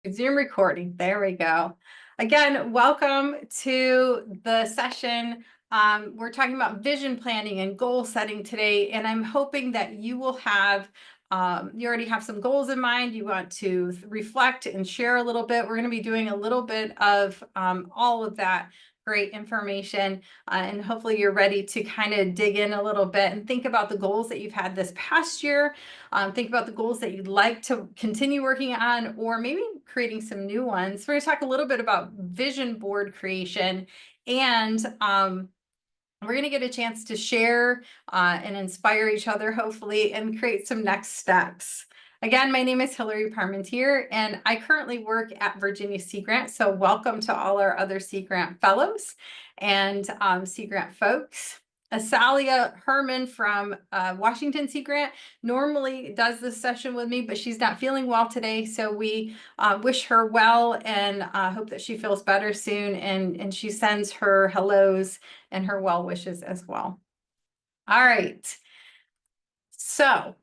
Zoom recording. There we go. Again, welcome to the session. We're talking about vision planning and goal setting today, and I'm hoping that you will have, you already have some goals in mind. You want to reflect and share a little bit. We're going to be doing a little bit of all of that great information, and hopefully you're ready to kind of dig in a little bit and think about the goals that you've had this past year. Think about the goals that you'd like to continue working on, or maybe creating some new ones. We're going to talk a little bit about vision board creation, and we're going to get a chance to share and inspire each other, hopefully, and create some next steps. Again, my name is Hillary Parmentier, and I currently work at Virginia Sea Grant. So welcome to all our other Sea Grant fellows and Sea Grant folks. Asalia Herman from Washington Sea Grant normally does this session with me, but she's not feeling well today. So we wish her well and hope that she feels better soon. And she sends her hellos and her well wishes as well. All right. So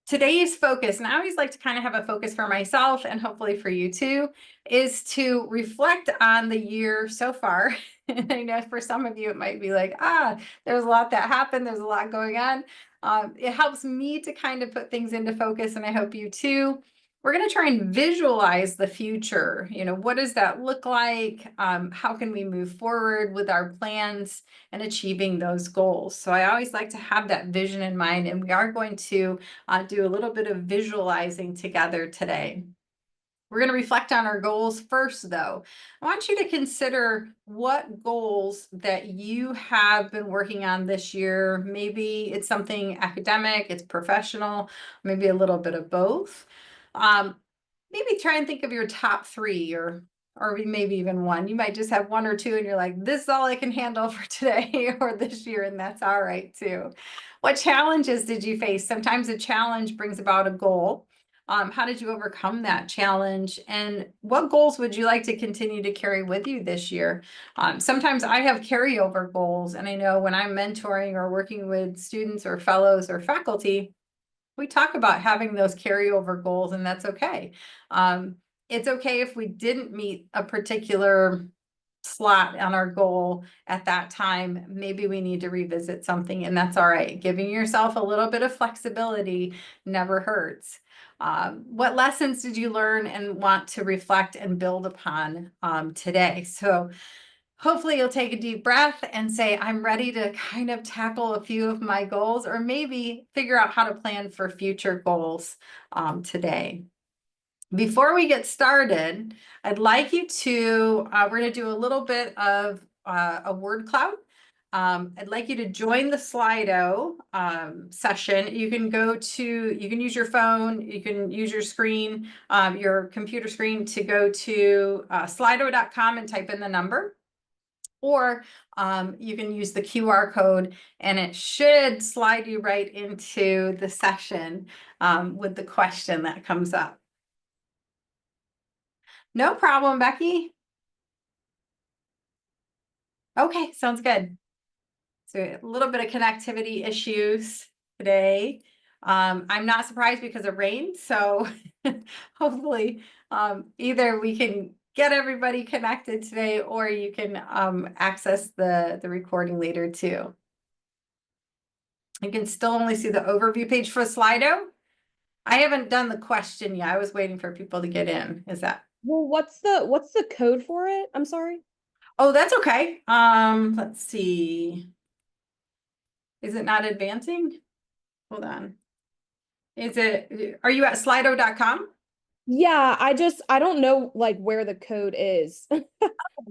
today's focus, and I always like to kind of have a focus for myself and hopefully for you too, is to reflect on the year so far. And I know for some of you, it might be like, there's a lot that happened. There's a lot going on. It helps me to kind of put things into focus, and I hope you too. We're going to try and visualize the future. What does that look like? How can we move forward with our plans and achieving those goals? So I always like to have that vision in mind, and we are going to do a little bit of visualizing together today. We're going to reflect on our goals first, though. I want you to consider what goals that you have been working on this year. Maybe it's something academic, it's professional, maybe a little bit of both. Maybe try and think of your top three, or maybe even one. You might just have one or two and you're like, this is all I can handle for today or this year, and that's all right too. What challenges did you face? Sometimes a challenge brings about a goal. How did you overcome that challenge? And what goals would you like to continue to carry with you this year? Sometimes I have carryover goals, and I know when I'm mentoring or working with students or fellows or faculty, we talk about having those carryover goals, and that's okay. It's okay if we didn't meet a particular slot on our goal at that time. Maybe we need to revisit something, and that's all right. Giving yourself a little bit of flexibility never hurts. What lessons did you learn and want to reflect and build upon today? So hopefully you'll take a deep breath and say, I'm ready to kind of tackle a few of my goals, or maybe figure out how to plan for future goals today. Before we get started, I'd like you to, we're going to do a little bit of a word cloud. I'd like you to join the Slido session. You can use your phone, you can use your screen, your computer screen to go to slido.com and type in the number. Or you can use the QR code, and it should slide you right into the session with the question that comes up. No problem, Becky. Okay, sounds good. So a little bit of connectivity issues today. I'm not surprised because of rain, so hopefully either we can get everybody connected today, or you can access the recording later too. You can still only see the overview page for Slido. I haven't done the question yet. I was waiting for people to get in. Is that? Well, what's the code for it? I'm sorry. Oh, that's okay. Let's see. Is it not advancing? Hold on. Are you at slido.com? Yeah, I don't know like where the code is.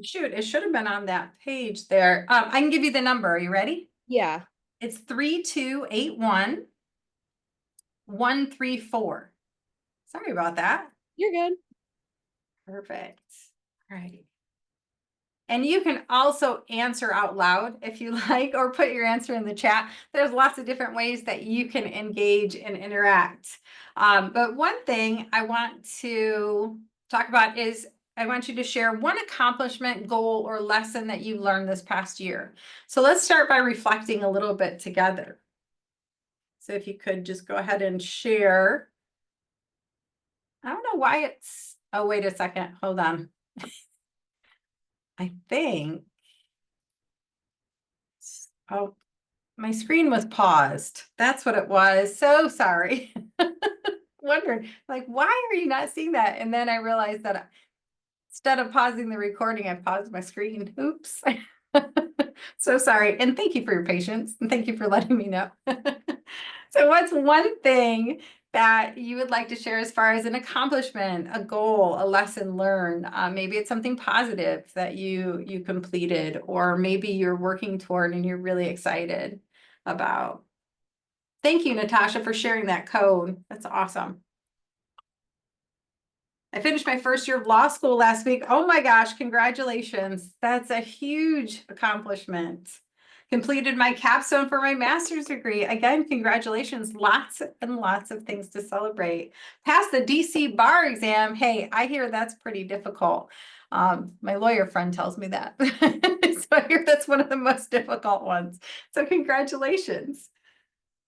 Shoot, it should have been on that page there. I can give you the number. Are you ready? Yeah, It's 3281-134. Sorry about that. you're good. Perfect. All right. And you can also answer out loud if you like, or put your answer in the chat. There's lots of different ways that you can engage and interact. But one thing I want to talk about is I want you to share one accomplishment, goal, or lesson that you've learned this past year. So let's start by reflecting a little bit together. So if you could just go ahead and share. I don't know why it's Oh, wait a second. Hold on. I think. Oh, my screen was paused. That's what it was. So sorry. Wondering, like, why are you not seeing that? And then I realized that instead of pausing the recording, I paused my screen. Oops. So sorry. And thank you for your patience. And thank you for letting me know. So what's one thing that you would like to share as far as an accomplishment, a goal, a lesson learned? Maybe it's something positive that you completed, or maybe you're working toward and you're really excited about. Thank you, Natasha, for sharing that code. That's awesome. I finished my first year of law school last week. Oh my gosh, congratulations. That's a huge accomplishment. Completed my capstone for my master's degree. Again, congratulations. Lots and lots of things to celebrate. Passed the DC bar exam. Hey, I hear that's pretty difficult. My lawyer friend tells me that. So I hear that's one of the most difficult ones. So congratulations.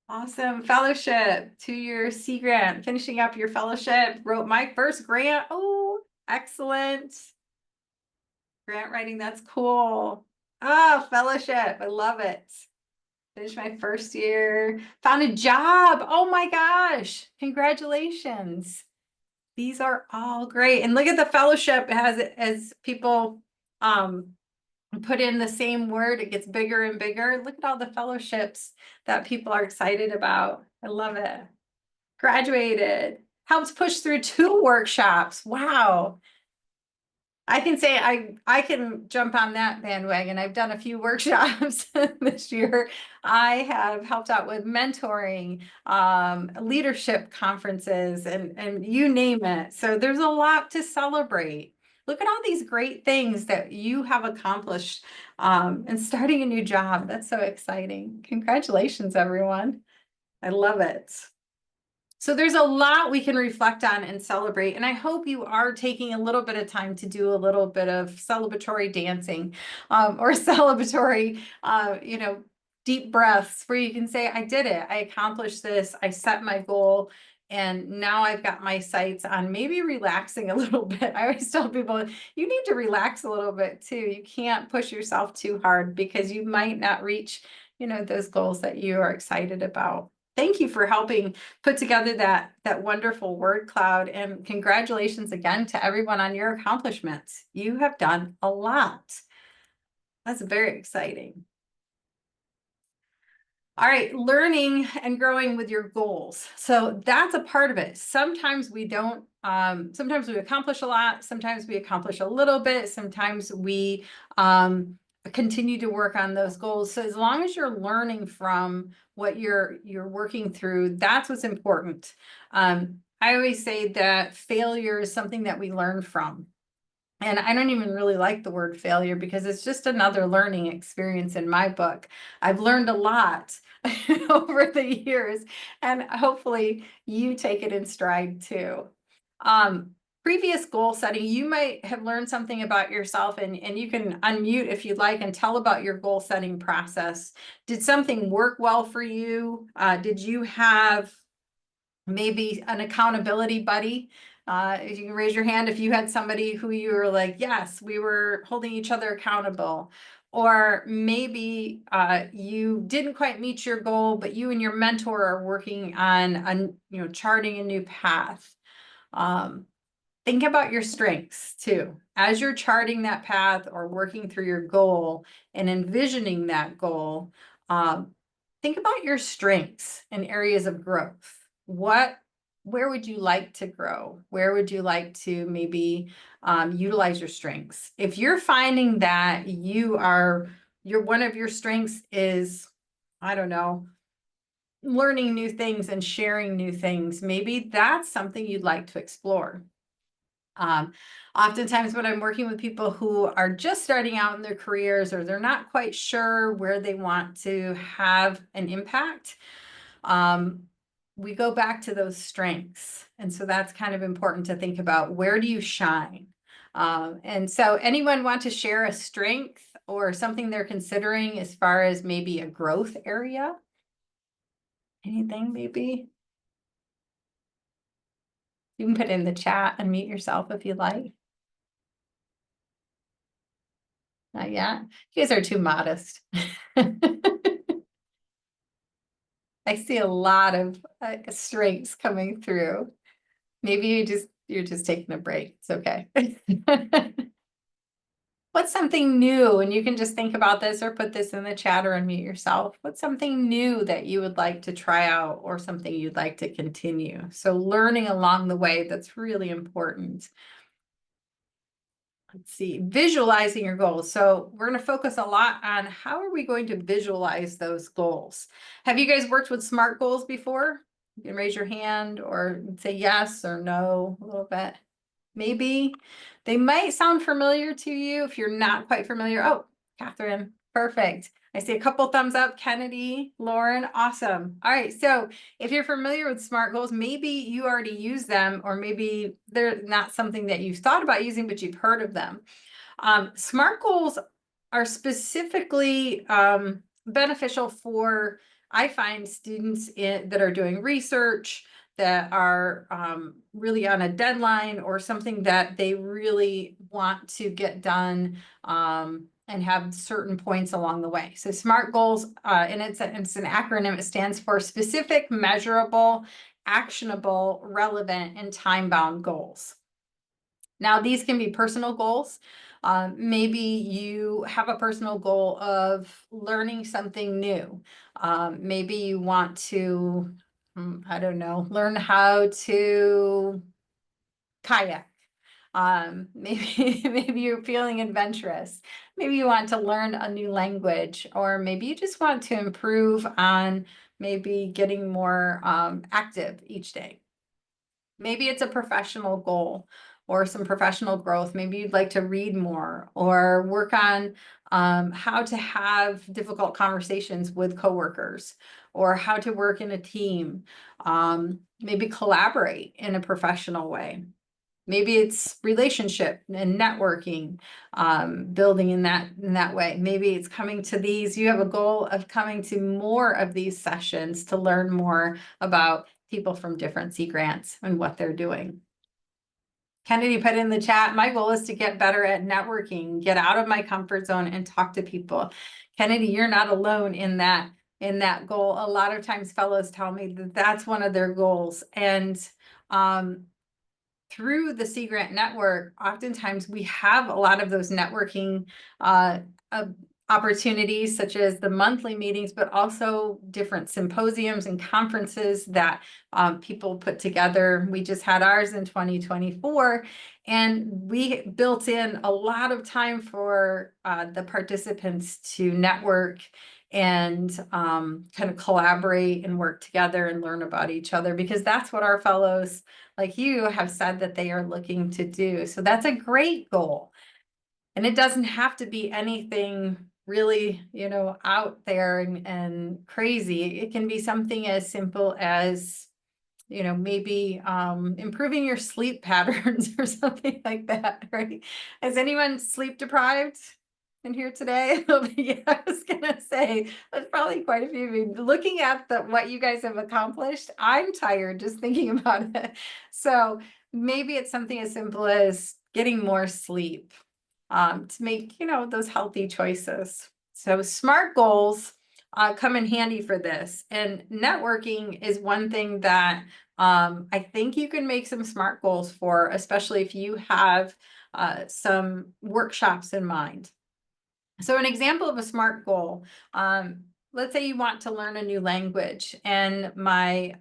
Awesome. Fellowship, 2-year Sea Grant, finishing up your fellowship, wrote my first grant. Oh, excellent. Grant writing, that's cool. Ah, fellowship, I love it. Finished my first year, found a job. Oh my gosh, congratulations. These are all great. And look at the fellowship as people put in the same word, it gets bigger and bigger. Look at all the fellowships that people are excited about. I love it. Graduated, helps push through 2 workshops. Wow. I can say I can jump on that bandwagon. I've done a few workshops this year. I have helped out with mentoring, leadership conferences, and you name it. So there's a lot to celebrate. Look at all these great things that you have accomplished, and starting a new job. That's so exciting. Congratulations, everyone. I love it. So there's a lot we can reflect on and celebrate. And I hope you are taking a little bit of time to do a little bit of celebratory dancing, or celebratory, deep breaths where you can say, I did it. I accomplished this. I set my goal. And now I've got my sights on maybe relaxing a little bit. I always tell people, you need to relax a little bit too. You can't push yourself too hard because you might not reach, those goals that you are excited about. Thank you for helping put together that wonderful word cloud, and congratulations again to everyone on your accomplishments. You have done a lot. That's very exciting. All right, learning and growing with your goals. So that's a part of it. Sometimes we don't, sometimes we accomplish a lot, sometimes we accomplish a little bit, sometimes we continue to work on those goals. So as long as you're learning from what you're working through, that's what's important. I always say that failure is something that we learn from. And I don't even really like the word failure because it's just another learning experience in my book. I've learned a lot over the years, and hopefully you take it in stride too. Previous goal setting, you might have learned something about yourself, and you can unmute if you'd like and tell about your goal setting process. Did something work well for you? Did you have maybe an accountability buddy? If you can raise your hand if you had somebody who you were like, yes, we were holding each other accountable. Or maybe you didn't quite meet your goal, but you and your mentor are working on charting a new path. Think about your strengths too. As you're charting that path or working through your goal and envisioning that goal, think about your strengths and areas of growth. Where would you like to grow? Where would you like to maybe utilize your strengths? If you're finding that one of your strengths is, I don't know, learning new things and sharing new things, maybe that's something you'd like to explore. Oftentimes when I'm working with people who are just starting out in their careers, or they're not quite sure where they want to have an impact, we go back to those strengths. And so that's kind of important to think about. Where do you shine? And so anyone want to share a strength or something they're considering as far as maybe a growth area? Anything maybe? You can put it in the chat and mute yourself if you like. Not yet. You guys are too modest. I see a lot of strengths coming through. Maybe you're just taking a break. It's okay. What's something new? And you can just think about this or put this in the chat or unmute yourself. What's something new that you would like to try out or something you'd like to continue? So learning along the way, that's really important. Let's see, visualizing your goals. So we're going to focus a lot on how are we going to visualize those goals. Have you guys worked with SMART goals before? You can raise your hand or say yes or no a little bit. Maybe they might sound familiar to you if you're not quite familiar. Oh, Catherine, perfect. I see a couple thumbs up. Kennedy, Lauren, awesome. All right, so if you're familiar with SMART goals, maybe you already use them, or maybe they're not something that you've thought about using, but you've heard of them. SMART goals are specifically beneficial for, I find, students that are doing research, that are really on a deadline or something that they really want to get done and have certain points along the way. So SMART goals, and it's an acronym. It stands for specific, measurable, actionable, relevant, and time-bound goals. Now, these can be personal goals. Maybe you have a personal goal of learning something new. Maybe you want to, I don't know, learn how to kayak. Maybe you're feeling adventurous. Maybe you want to learn a new language, or maybe you just want to improve on maybe getting more active each day. Maybe it's a professional goal or some professional growth. Maybe you'd like to read more or work on how to have difficult conversations with coworkers, or how to work in a team, maybe collaborate in a professional way. Maybe it's relationship and networking, building in that way. Maybe it's coming to these, you have a goal of coming to more of these sessions to learn more about people from different Sea Grants and what they're doing. Kennedy put in the chat, my goal is to get better at networking, get out of my comfort zone and talk to people. Kennedy, you're not alone in that goal. A lot of times fellows tell me that that's one of their goals. And through the Sea Grant Network, oftentimes we have a lot of those networking opportunities, such as the monthly meetings, but also different symposiums and conferences that people put together. We just had ours in 2024, and we built in a lot of time for the participants to network and kind of collaborate and work together and learn about each other, because that's what our fellows like you have said that they are looking to do. So that's a great goal. And it doesn't have to be anything really, out there and crazy. It can be something as simple as, maybe improving your sleep patterns or something like that, right? Is anyone sleep deprived in here today? Yeah, I was gonna say, there's probably quite a few of you. Looking at what you guys have accomplished, I'm tired just thinking about it. So maybe it's something as simple as getting more sleep to make, those healthy choices. So SMART goals come in handy for this. And networking is one thing that I think you can make some SMART goals for, especially if you have some workshops in mind. So an example of a SMART goal, let's say you want to learn a new language, and my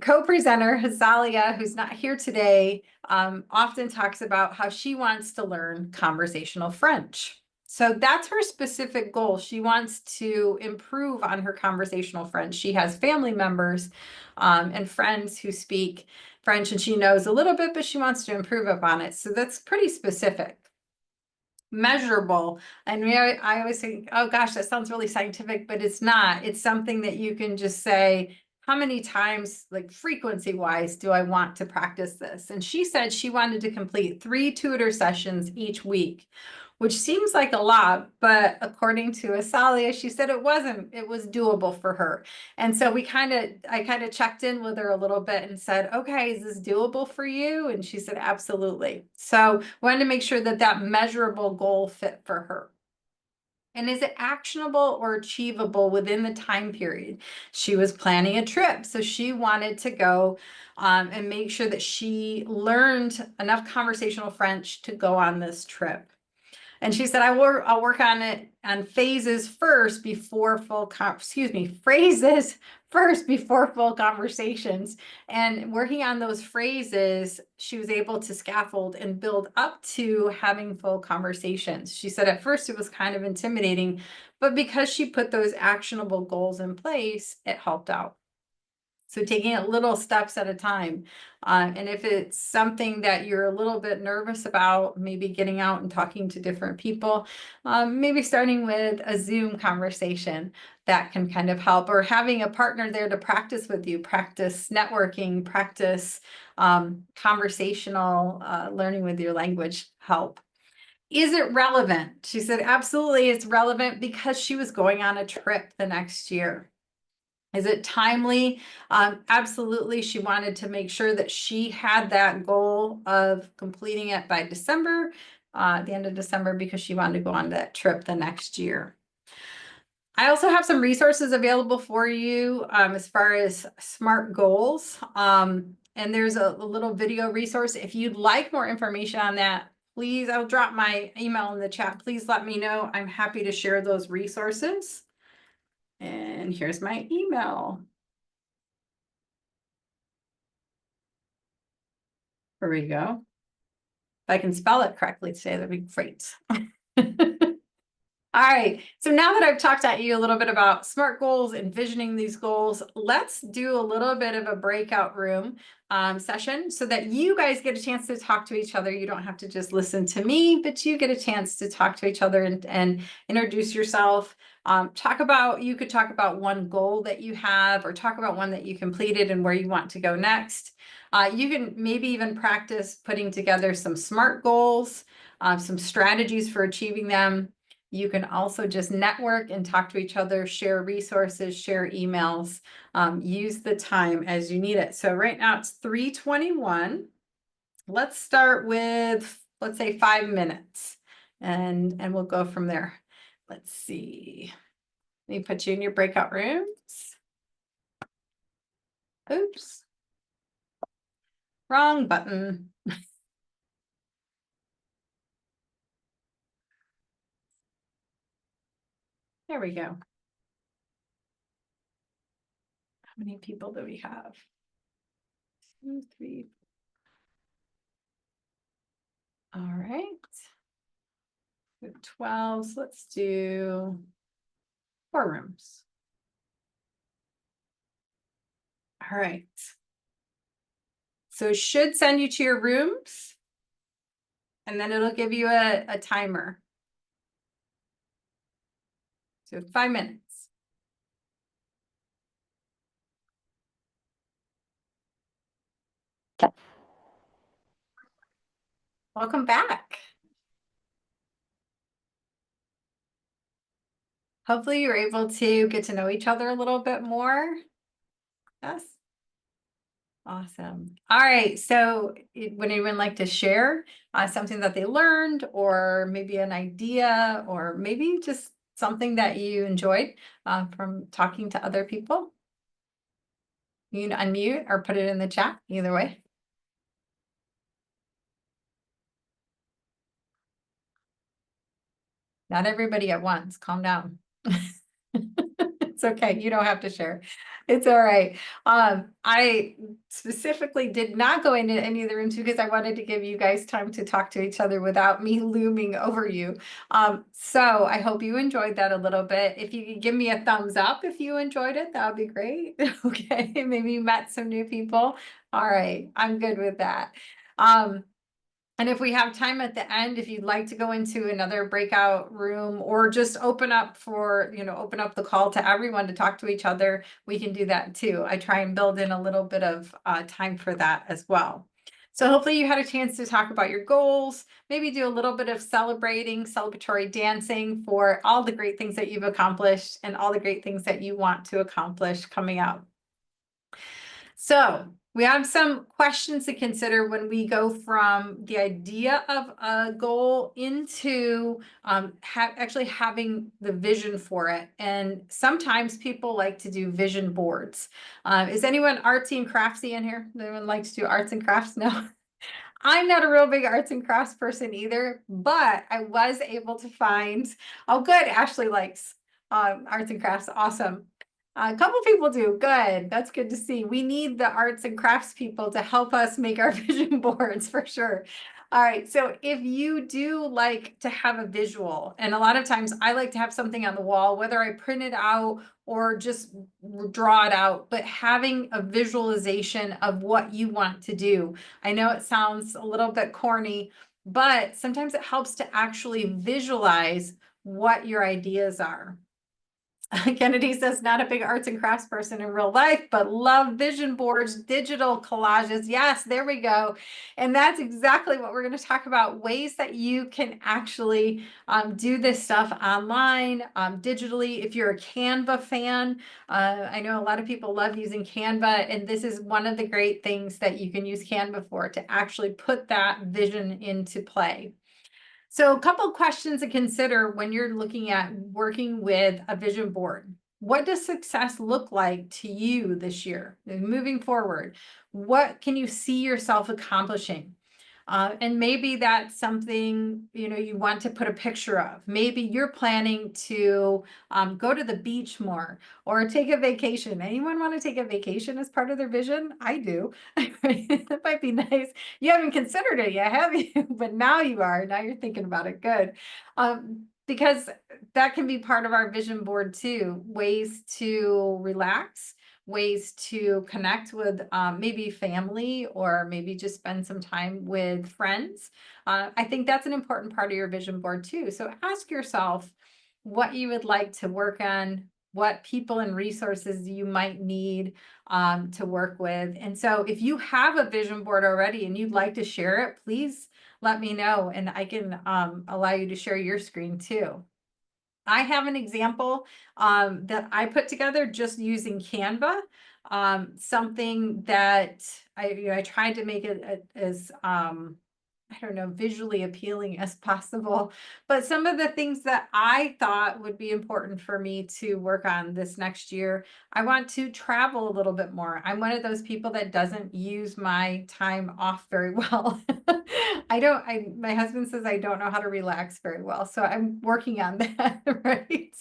co-presenter, Hazalia, who's not here today, often talks about how she wants to learn conversational French. So that's her specific goal. She wants to improve on her conversational French. She has family members and friends who speak French, and she knows a little bit, but she wants to improve upon it. So that's pretty specific. Measurable. And I always think, oh gosh, that sounds really scientific, but it's not. It's something that you can just say, how many times, like frequency wise, do I want to practice this? And she said she wanted to complete 3 tutor sessions each week, which seems like a lot, but according to Asalia, she said it wasn't, it was doable for her. And so I kind of checked in with her a little bit and said, okay, is this doable for you? And she said, absolutely. So wanted to make sure that that measurable goal fit for her. And is it actionable or achievable within the time period? She was planning a trip, so she wanted to go and make sure that she learned enough conversational French to go on this trip. And she said, I'll work on it on phases first before phrases first before full conversations. And working on those phrases, she was able to scaffold and build up to having full conversations. She said at first it was kind of intimidating, but because she put those actionable goals in place, it helped out. So taking it little steps at a time. And if it's something that you're a little bit nervous about, maybe getting out and talking to different people, maybe starting with a Zoom conversation that can kind of help, or having a partner there to practice with you, practice networking, practice conversational learning with your language help. Is it relevant? She said, absolutely, it's relevant because she was going on a trip the next year. Is it timely? Absolutely. She wanted to make sure that she had that goal of completing it by December, the end of December, because she wanted to go on that trip the next year. I also have some resources available for you as far as SMART goals. And there's a little video resource. If you'd like more information on that, please, I'll drop my email in the chat. Please let me know. I'm happy to share those resources. And here's my email. There we go. If I can spell it correctly today, that'd be great. All right, so now that I've talked at you a little bit about SMART goals, envisioning these goals, let's do a little bit of a breakout room session so that you guys get a chance to talk to each other. You don't have to just listen to me, but you get a chance to talk to each other and introduce yourself. You could talk about one goal that you have, or talk about one that you completed and where you want to go next. You can maybe even practice putting together some SMART goals, some strategies for achieving them. You can also just network and talk to each other, share resources, share emails, use the time as you need it. So right now it's 3:21. Let's start with, let's say 5 minutes, and we'll go from there. Let's see. Let me put you in your breakout rooms. Oops. Wrong button. There we go. How many people do we have? 2, 3. All right. We have 12. So let's do 4 rooms. All right. So it should send you to your rooms, and then it'll give you a timer. So 5 minutes. Welcome back. Hopefully you're able to get to know each other a little bit more. Yes. Awesome. All right. So would anyone like to share something that they learned, or maybe an idea, or maybe just something that you enjoyed from talking to other people? You can unmute or put it in the chat, either way. Not everybody at once. Calm down. It's okay. You don't have to share. It's all right. I specifically did not go into any of the rooms because I wanted to give you guys time to talk to each other without me looming over you. So I hope you enjoyed that a little bit. If you could give me a thumbs up if you enjoyed it, that would be great. Okay, maybe you met some new people. All right, I'm good with that. And if we have time at the end, if you'd like to go into another breakout room, or just open up the call to everyone to talk to each other, we can do that too. I try and build in a little bit of time for that as well. So hopefully you had a chance to talk about your goals, maybe do a little bit of celebrating, celebratory dancing for all the great things that you've accomplished and all the great things that you want to accomplish coming up. So we have some questions to consider when we go from the idea of a goal into actually having the vision for it. And sometimes people like to do vision boards. Is anyone artsy and craftsy in here? Anyone like to do arts and crafts? No. I'm not a real big arts and crafts person either, but I was able to find, oh good, Ashley likes arts and crafts, awesome. A couple people do, good, that's good to see. We need the arts and crafts people to help us make our vision boards for sure. All right, so if you do like to have a visual, and a lot of times I like to have something on the wall, whether I print it out or just draw it out, but having a visualization of what you want to do. I know it sounds a little bit corny, but sometimes it helps to actually visualize what your ideas are. Kennedy says, not a big arts and crafts person in real life, but love vision boards, digital collages. Yes, there we go. And that's exactly what we're going to talk about, ways that you can actually do this stuff online, digitally. If you're a Canva fan, I know a lot of people love using Canva, and this is one of the great things that you can use Canva for, to actually put that vision into play. So a couple questions to consider when you're looking at working with a vision board. What does success look like to you this year? Moving forward, what can you see yourself accomplishing? And maybe that's something, you want to put a picture of. Maybe you're planning to go to the beach more or take a vacation. Anyone want to take a vacation as part of their vision? I do. That might be nice. You haven't considered it yet, have you? But now you are. Now you're thinking about it. Good. Because that can be part of our vision board too. Ways to relax, ways to connect with maybe family, or maybe just spend some time with friends. I think that's an important part of your vision board too. So ask yourself what you would like to work on, what people and resources you might need to work with. And so if you have a vision board already and you'd like to share it, please let me know, and I can allow you to share your screen too. I have an example that I put together just using Canva. Something that I tried to make it as I don't know, visually appealing as possible. But some of the things that I thought would be important for me to work on this next year, I want to travel a little bit more. I'm one of those people that doesn't use my time off very well. My husband says I don't know how to relax very well. So I'm working on that, right?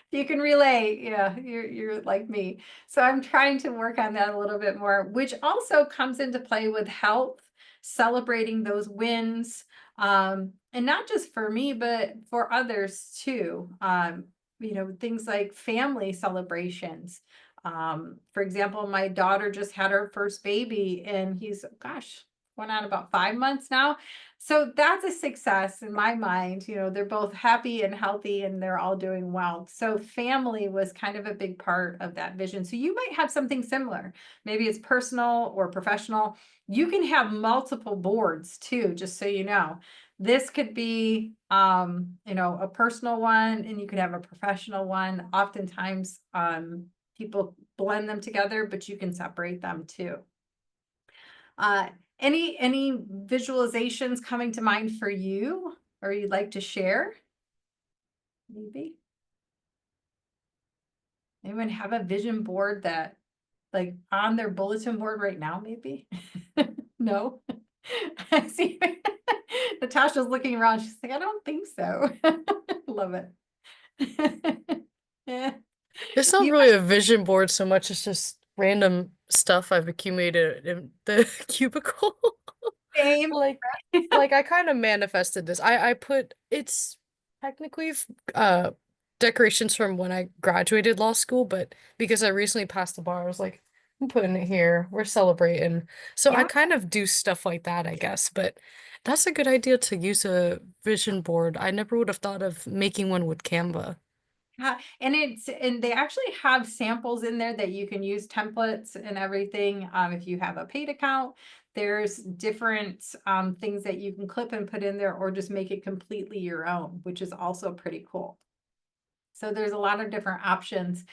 You can relate, yeah, you're like me. So I'm trying to work on that a little bit more, which also comes into play with health, celebrating those wins, and not just for me, but for others too. Things like family celebrations. For example, my daughter just had her first baby, and he's, gosh, going on about 5 months now. So that's a success in my mind. They're both happy and healthy and they're all doing well. So family was kind of a big part of that vision. So you might have something similar. Maybe it's personal or professional. You can have multiple boards too, just so you know. This could be, a personal one, and you could have a professional one. Oftentimes, people blend them together, but you can separate them too. Any visualizations coming to mind for you, or you'd like to share? Maybe. Anyone have a vision board that, like, on their bulletin board right now, maybe? No? I see. Natasha's looking around. She's like, I don't think so. Love it. Yeah. It's not You really a vision board so much, it's just random stuff I've accumulated in the cubicle. same. Like like I kind of manifested this. I put it's technically decorations from when I graduated law school, but because I recently passed the bar, I was like, I'm putting it here. We're celebrating. So I Yeah. kind of do stuff like that, I guess, but that's a good idea to use a vision board. I never would have thought of making one with Canva. And they actually have samples in there that you can use, templates and everything. If you have a paid account, there's different things that you can clip and put in there, or just make it completely your own, which is also pretty cool. So there's a lot of different options.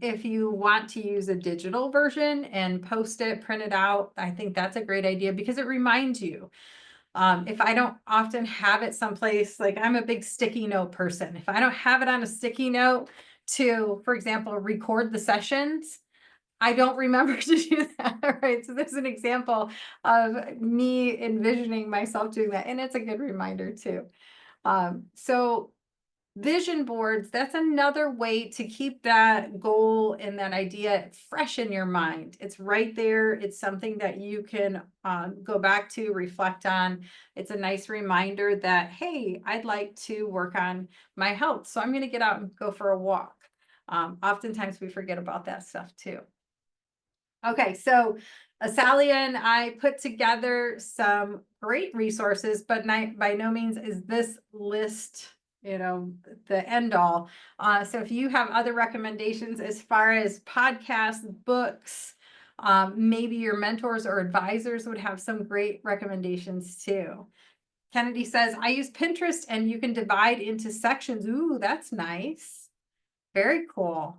If you want to use a digital version and post it, print it out, I think that's a great idea because it reminds you. If I don't often have it someplace, like I'm a big sticky note person. If I don't have it on a sticky note to, for example, record the sessions, I don't remember to do that, right? So there's an example of me envisioning myself doing that, and it's a good reminder too. So vision boards, that's another way to keep that goal and that idea fresh in your mind. It's right there. It's something that you can go back to, reflect on. It's a nice reminder that, hey, I'd like to work on my health. So I'm going to get out and go for a walk. Oftentimes we forget about that stuff too. Okay, so Asalia and I put together some great resources, but by no means is this list, the end all. So if you have other recommendations as far as podcasts, books, maybe your mentors or advisors would have some great recommendations too. Kennedy says, I use Pinterest and you can divide into sections. Ooh, that's nice. Very cool.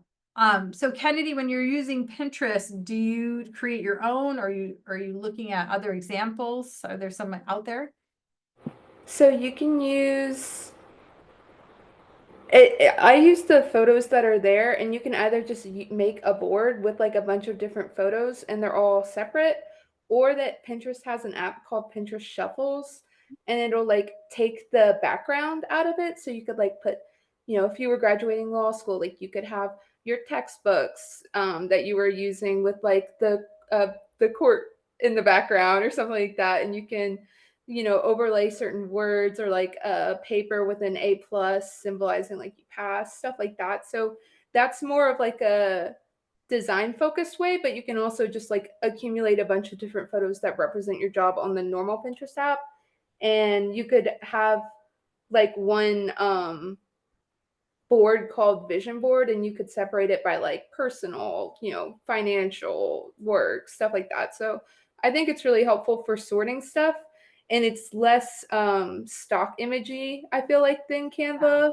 So Kennedy, when you're using Pinterest, do you create your own? Or are you looking at other examples? Are there some out there? So you can use I use the photos that are there, and you can either just make a board with like a bunch of different photos and they're all separate, or that Pinterest has an app called Pinterest Shuffles, and it'll like take the background out of it. So you could like put, if you were graduating law school, like you could have your textbooks that you were using with like the court in the background or something like that, and you can overlay certain words, or like a paper with an A plus symbolizing like you passed, stuff like that. So that's more of like a design focused way, but you can also just like accumulate a bunch of different photos that represent your job on the normal Pinterest app. And you could have like one board called vision board, and you could separate it by like personal, financial, work, stuff like that. So I think it's really helpful for sorting stuff, and it's less stock imagey, I feel like, than Canva,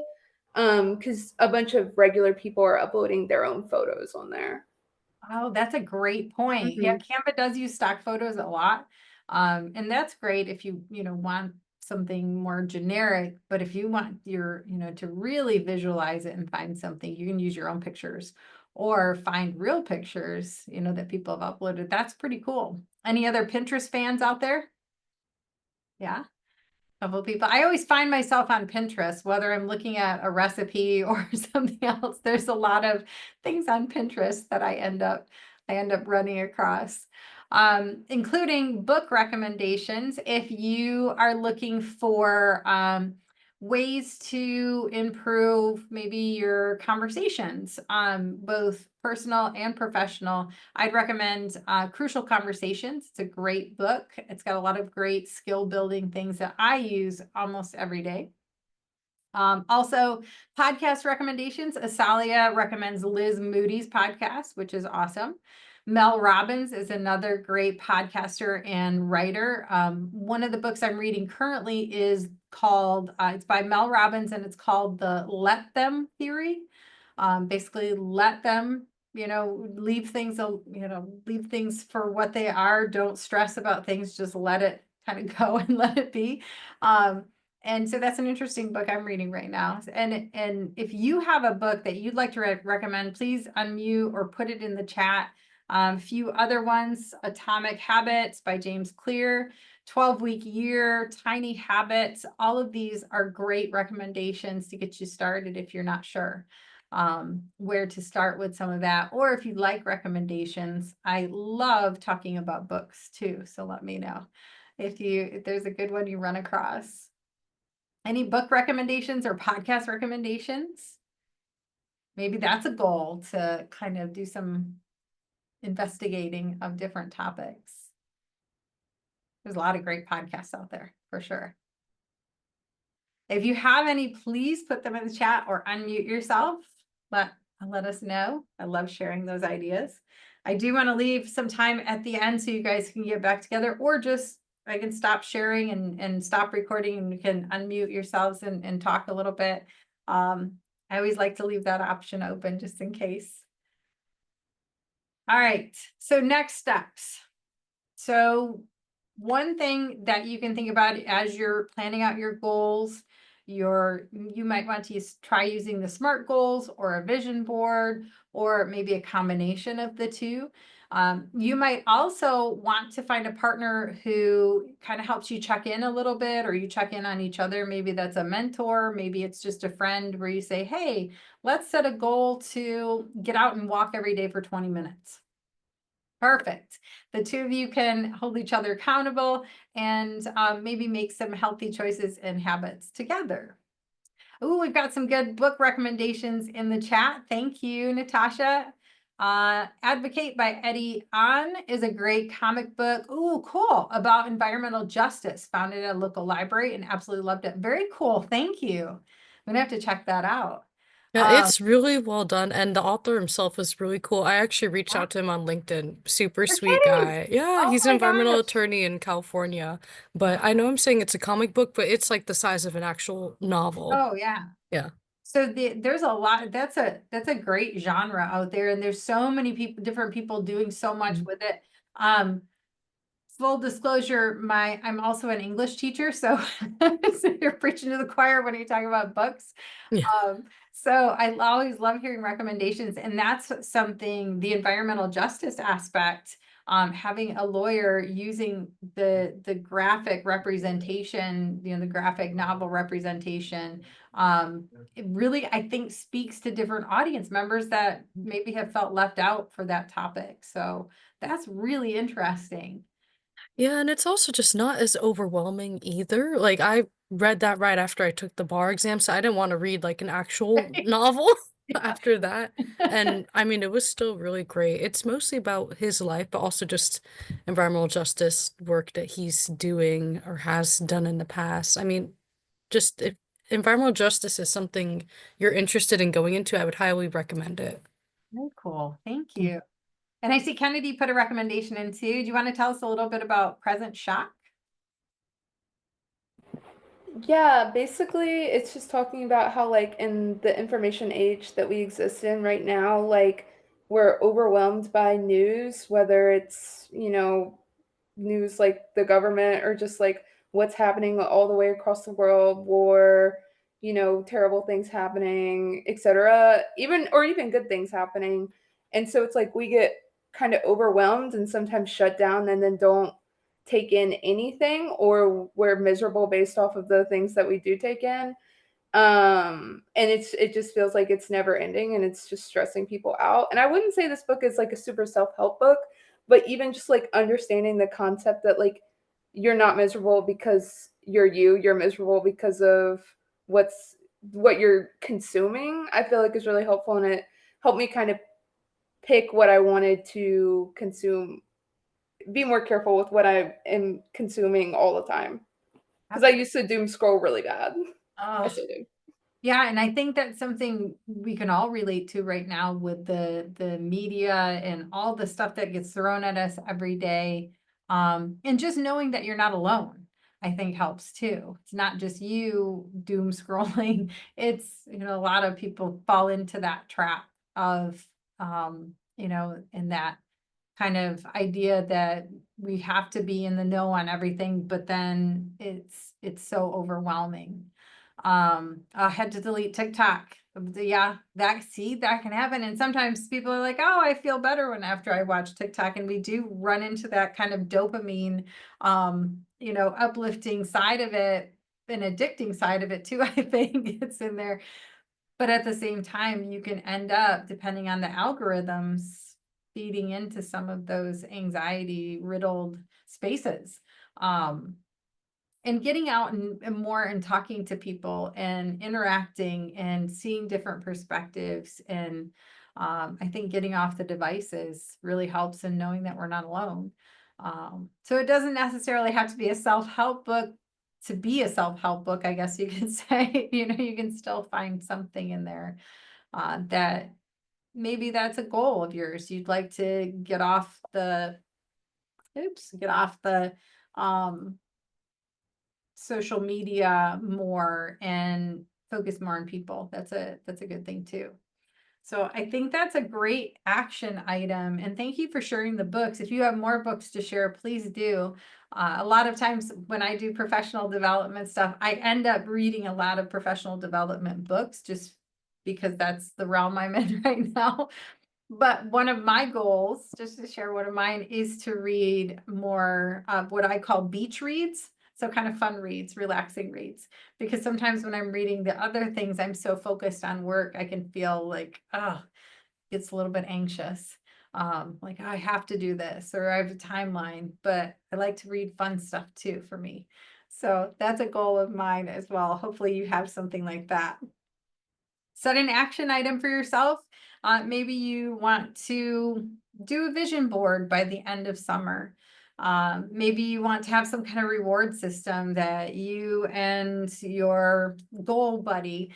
because a bunch of regular people are uploading their own photos on there. Oh, that's a great point. Yeah, Canva does use stock photos a lot. And that's great if you, want something more generic, but if you want to really visualize it and find something, you can use your own pictures or find real pictures, that people have uploaded. That's pretty cool. Any other Pinterest fans out there? Yeah. Couple people. I always find myself on Pinterest, whether I'm looking at a recipe or something else. There's a lot of things on Pinterest that I end up running across, including book recommendations. If you are looking for ways to improve maybe your conversations, both personal and professional, I'd recommend Crucial Conversations. It's a great book. It's got a lot of great skill building things that I use almost every day. Also, podcast recommendations. Asalia recommends Liz Moody's podcast, which is awesome. Mel Robbins is another great podcaster and writer. One of the books I'm reading currently is called, it's by Mel Robbins, and it's called The Let Them Theory. Basically, let them, leave things, leave things for what they are. Don't stress about things. Just let it kind of go and let it be. And so that's an interesting book I'm reading right now. And if you have a book that you'd like to recommend, please unmute or put it in the chat. A few other ones: Atomic Habits by James Clear, 12-Week Year, Tiny Habits. All of these are great recommendations to get you started if you're not sure where to start with some of that. Or if you'd like recommendations, I love talking about books too. So let me know if there's a good one you run across. Any book recommendations or podcast recommendations? Maybe that's a goal, to kind of do some investigating of different topics. There's a lot of great podcasts out there for sure. If you have any, please put them in the chat or unmute yourself. Let us know. I love sharing those ideas. I do want to leave some time at the end so you guys can get back together, or just I can stop sharing and stop recording, and you can unmute yourselves and talk a little bit. I always like to leave that option open just in case. All right, so next steps. So one thing that you can think about as you're planning out your goals, you might want to try using the SMART goals or a vision board, or maybe a combination of the two. You might also want to find a partner who kind of helps you check in a little bit, or you check in on each other. Maybe that's a mentor, maybe it's just a friend where you say, hey, let's set a goal to get out and walk every day for 20 minutes. Perfect. The two of you can hold each other accountable and maybe make some healthy choices and habits together. Oh, we've got some good book recommendations in the chat. Thank you, Natasha. Advocate by Eddie Ahn is a great comic book. Oh, cool. About environmental justice. Found it at a local library and absolutely loved it. Very cool. Thank you. I'm gonna have to check that out. Yeah, it's really well done, and the author himself is really cool. I actually reached out to him on LinkedIn. Super You're sweet kidding. guy. Yeah, Oh he's an my environmental gosh. attorney in California. But I know I'm saying it's a comic book, but it's like the size of an actual novel. Oh yeah. Yeah. So there's a lot, that's a great genre out there, and there's so many people, different people doing so much with it. Full disclosure, I'm also an English teacher, so, so you're preaching to the choir when you talk about books. Yeah. So I always love hearing recommendations, and that's something, the environmental justice aspect, having a lawyer using the graphic representation, the graphic novel representation, it really, I think, speaks to different audience members that maybe have felt left out for that topic. So that's really interesting. Yeah, and it's also just not as overwhelming either. Like I read that right after I took the bar exam, so I didn't want to read like an actual novel after that. And I mean, it was still really great. It's mostly about his life, but also just environmental justice work that he's doing or has done in the past. I mean, just if environmental justice is something you're interested in going into, I would highly recommend it. Very cool. Thank you. And I see Kennedy put a recommendation in too. Do you want to tell us a little bit about Present Shock? Yeah, basically, it's just talking about how, like, in the information age that we exist in right now, like, we're overwhelmed by news, whether it's, news like the government or just like what's happening all the way across the world, war, terrible things happening, etc. Even good things happening. And so it's like we get kind of overwhelmed and sometimes shut down and then don't take in anything, or we're miserable based off of the things that we do take in. And it just feels like it's never ending, and it's just stressing people out. And I wouldn't say this book is like a super self-help book, but even just like understanding the concept that like you're not miserable because you're miserable because of what you're consuming, I feel like is really helpful, and it helped me kind of pick what I wanted to consume, be more careful with what I am consuming all the time, because I used to doom scroll really bad. I Oh, still do. yeah, and I think that's something we can all relate to right now with the media and all the stuff that gets thrown at us every day. And just knowing that you're not alone, I think helps too. It's not just you doom scrolling. It's, a lot of people fall into that trap of, in that kind of idea that we have to be in the know on everything, but then it's so overwhelming. I had to delete TikTok. Yeah, that can happen. And sometimes people are like, oh, I feel better after I watch TikTok. And we do run into that kind of dopamine, uplifting side of it, an addicting side of it too. I think it's in there. But at the same time, you can end up, depending on the algorithms, feeding into some of those anxiety riddled spaces. And getting out and more and talking to people and interacting and seeing different perspectives. And I think getting off the devices really helps in knowing that we're not alone. So it doesn't necessarily have to be a self-help book, to be a self-help book, I guess you could say. You know, you can still find something in there that maybe that's a goal of yours. You'd like to get off the um social media more and focus more on people. That's a good thing too. So I think that's a great action item. And thank you for sharing the books. If you have more books to share, please do. A lot of times when I do professional development stuff, I end up reading a lot of professional development books just because that's the realm I'm in right now. But one of my goals, just to share one of mine, is to read more of what I call beach reads. So kind of fun reads, relaxing reads. Because sometimes when I'm reading the other things, I'm so focused on work, I can feel like, oh, it's a little bit anxious. Like, oh, I have to do this, or I have a timeline, but I like to read fun stuff too for me. So that's a goal of mine as well. Hopefully you have something like that. Set an action item for yourself. Maybe you want to do a vision board by the end of summer. Maybe you want to have some kind of reward system that you and your goal buddy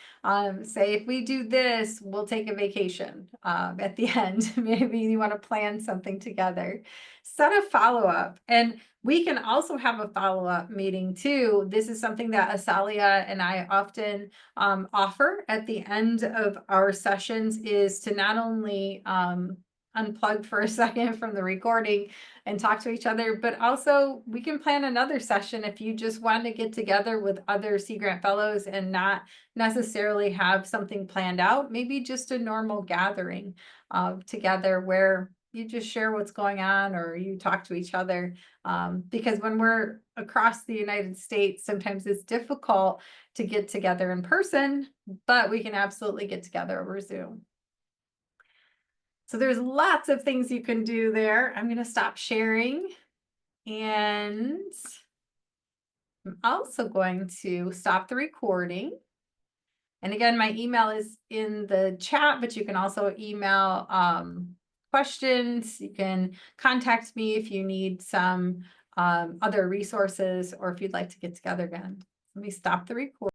say, if we do this, we'll take a vacation at the end. Maybe you want to plan something together. Set a follow-up. And we can also have a follow-up meeting too. This is something that Asalia and I often offer at the end of our sessions, is to not only unplug for a second from the recording and talk to each other, but also we can plan another session if you just want to get together with other Sea Grant Fellows and not necessarily have something planned out, maybe just a normal gathering together where you just share what's going on or you talk to each other. Because when we're across the United States, sometimes it's difficult to get together in person, but we can absolutely get together over Zoom. So there's lots of things you can do there. I'm going to stop sharing, and I'm also going to stop the recording. And again, my email is in the chat, but you can also email questions. You can contact me if you need some other resources or if you'd like to get together again. Let me stop the recording.